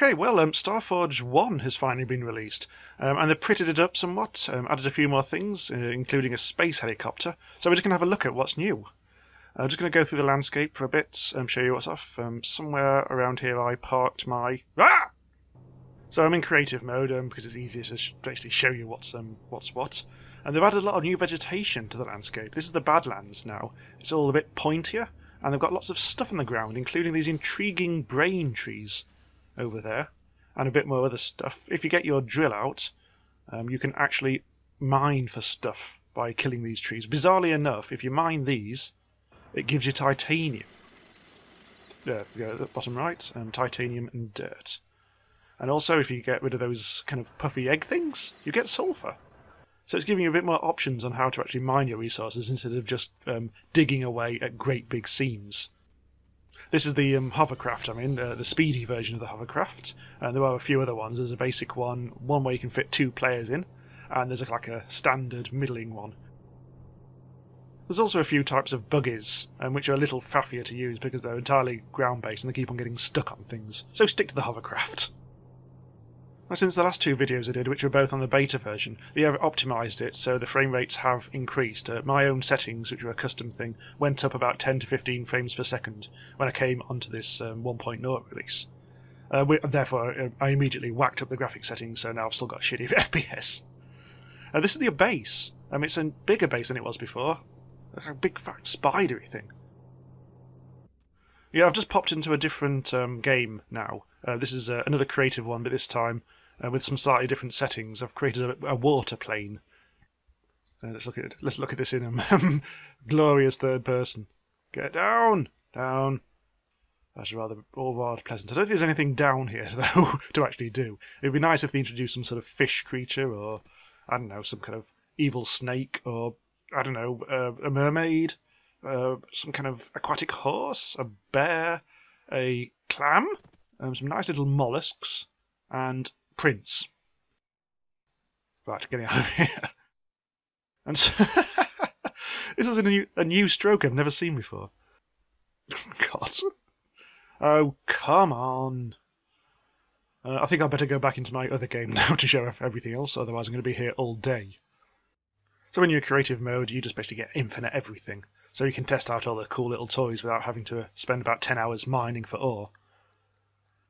Okay, well, StarForge 1 has finally been released, and they've prettied it up somewhat, added a few more things, including a space helicopter. So we're just going to have a look at what's new. I'm just going to go through the landscape for a bit and show you what's off. Somewhere around here I parked my... Ah! So I'm in creative mode because it's easier to actually show you what's what. And they've added a lot of new vegetation to the landscape. This is the Badlands now. It's all a bit pointier, and they've got lots of stuff on the ground, including these intriguing brain trees over there, and a bit more other stuff. If you get your drill out, you can actually mine for stuff by killing these trees. Bizarrely enough, if you mine these, it gives you titanium. There we go, at the bottom right, titanium and dirt. And also, if you get rid of those kind of puffy egg things, you get sulfur. So it's giving you a bit more options on how to actually mine your resources instead of just digging away at great big seams. This is the hovercraft I'm in, the speedy version of the hovercraft, and there are a few other ones. There's a basic one where you can fit 2 players in, and there's like a standard middling one. There's also a few types of buggies, which are a little faffier to use because they're entirely ground-based and they keep on getting stuck on things, so stick to the hovercraft. Now, since the last 2 videos I did, which were both on the beta version, they have optimised it so the frame rates have increased. My own settings, which were a custom thing, went up about 10 to 15 frames per second when I came onto this 1.0 release. Therefore, I immediately whacked up the graphics settings, so now I've still got shitty FPS. This is the base. It's a bigger base than it was before. A big fat spidery thing. Yeah, I've just popped into a different game now. This is another creative one, but this time with some slightly different settings. I've created a water plane. Let's look at this in glorious third person. Get down, down. That's rather pleasant. I don't think there's anything down here though to actually do. It'd be nice if they introduced some sort of fish creature, or I don't know, some kind of evil snake, or I don't know, a mermaid. Some kind of aquatic horse, a bear, a clam, some nice little mollusks, and Prince. Right, getting out of here. And so this is a new stroke I've never seen before. God. Oh, come on. I think I'd better go back into my other game now to show everything else, otherwise I'm going to be here all day. So when you're in creative mode, you just basically get infinite everything. So you can test out all the cool little toys without having to spend about 10 hours mining for ore.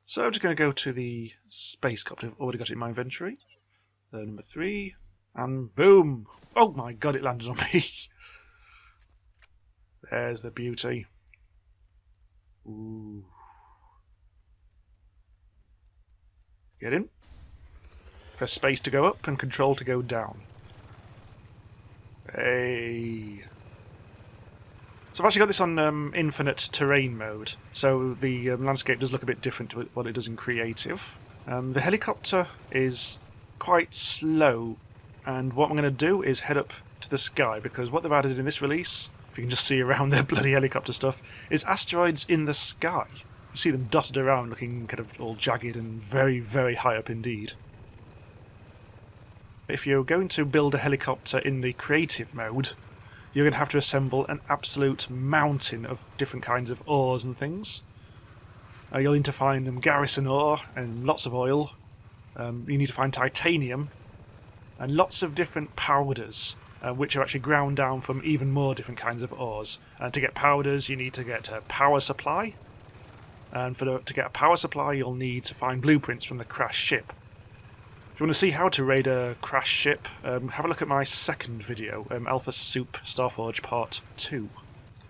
So I'm just going to go to the space copter. I've already got it in my inventory. Number 3. And boom! Oh my god, it landed on me! There's the beauty. Ooh. Get in. Press space to go up and control to go down. Hey! So I've actually got this on infinite terrain mode, so the landscape does look a bit different to what it does in creative. The helicopter is quite slow, and what I'm going to do is head up to the sky, because what they've added in this release, if you can just see around their bloody helicopter stuff, is asteroids in the sky. You see them dotted around looking kind of all jagged and very, very high up indeed. If you're going to build a helicopter in the creative mode, you're going to have to assemble an absolute mountain of different kinds of ores and things. You'll need to find garrison ore and lots of oil. You need to find titanium and lots of different powders, which are actually ground down from even more different kinds of ores. And to get powders, you need to get a power supply. And to get a power supply, you'll need to find blueprints from the crashed ship. If you want to see how to raid a crashed ship, have a look at my second video, Alpha Soup StarForge Part 2.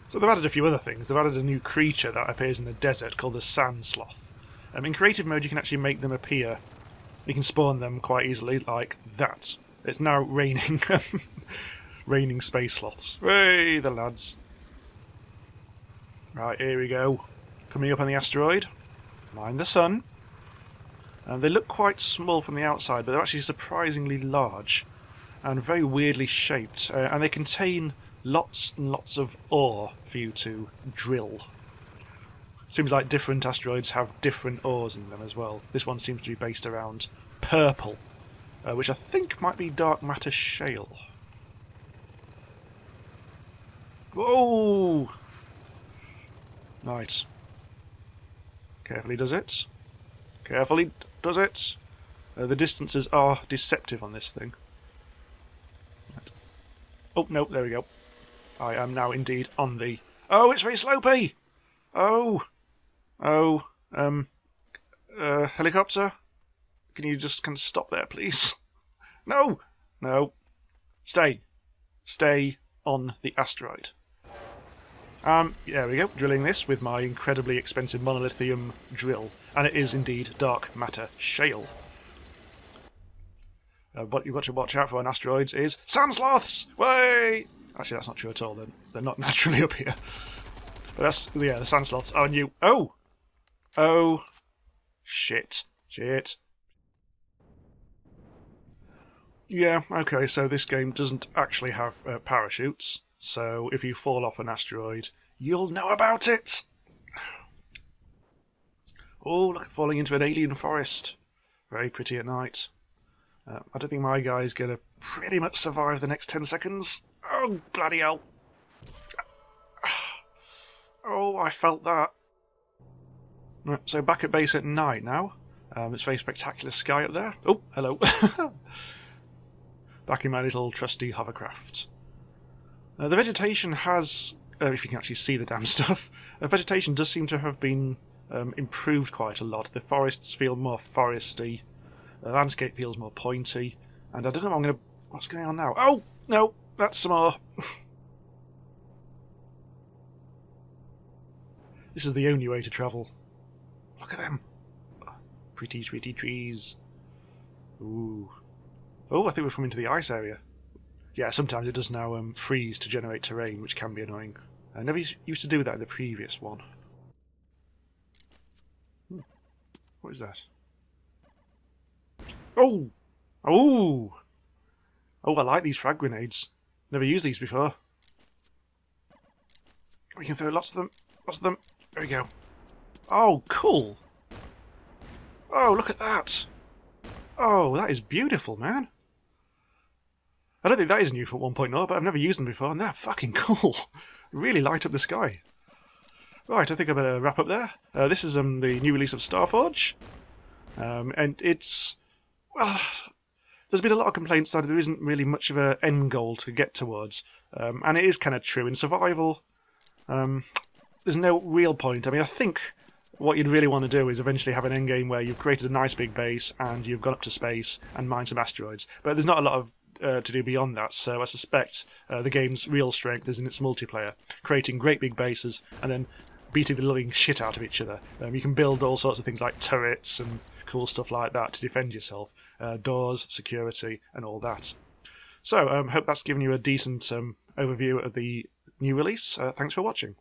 So they've added a few other things. They've added a new creature that appears in the desert called the sand sloth. In creative mode you can actually make them appear. You can spawn them quite easily, like that. It's now raining raining space sloths. Hey, the lads. Right, here we go. Coming up on the asteroid. Mind the sun. They look quite small from the outside, but they're actually surprisingly large and very weirdly shaped, and they contain lots and lots of ore for you to drill. Seems like different asteroids have different ores in them as well. This one seems to be based around purple, which I think might be dark matter shale. Whoa! Right. Carefully does it. Carefully, does it? The distances are deceptive on this thing. Right. Oh, no, there we go. I am now indeed on the... Oh, it's very slopey! Oh! Oh, helicopter? Can you just kind of stop there, please? No! No. Stay. Stay on the asteroid. There we go, drilling this with my incredibly expensive monolithium drill. And it is indeed dark matter shale. What you've got to watch out for on asteroids is sand sloths! Way! Actually, that's not true at all. They're not naturally up here. But that's, yeah, the sand sloths are new. Oh! Oh! Shit. Shit. Yeah, okay, so this game doesn't actually have parachutes, so if you fall off an asteroid, you'll know about it! Oh, look at falling into an alien forest. Very pretty at night. I don't think my guy's going to pretty much survive the next 10 seconds. Oh, bloody hell. Oh, I felt that. Right, so back at base at night now. It's a very spectacular sky up there. Oh, hello. Back in my little trusty hovercraft. The vegetation has, if you can actually see the damn stuff, vegetation does seem to have been improved quite a lot. The forests feel more foresty, the landscape feels more pointy, and I don't know what's going on now. Oh, no, that's some more. This is the only way to travel. Look at them. Pretty, pretty trees. Ooh. Oh, I think we've come into the ice area. Yeah, sometimes it does now freeze to generate terrain, which can be annoying. I never used to do that in the previous one. What is that? Oh! Oh! Oh, I like these frag grenades. Never used these before. We can throw lots of them. Lots of them. There we go. Oh, cool! Oh, look at that! Oh, that is beautiful, man. I don't think that is new for 1.0, but I've never used them before, and they're fucking cool. Really light up the sky. Right, I think I better wrap up there. This is the new release of StarForge, and it's, well, there's been a lot of complaints that there isn't really much of an end goal to get towards, and it is kind of true in survival. There's no real point. I mean, I think what you'd really want to do is eventually have an end game where you've created a nice big base and you've gone up to space and mined some asteroids, but there's not a lot of to do beyond that, so I suspect the game's real strength is in its multiplayer, creating great big bases and then beating the living shit out of each other. You can build all sorts of things like turrets and cool stuff like that to defend yourself, doors, security and all that. So hope that's given you a decent overview of the new release. Thanks for watching.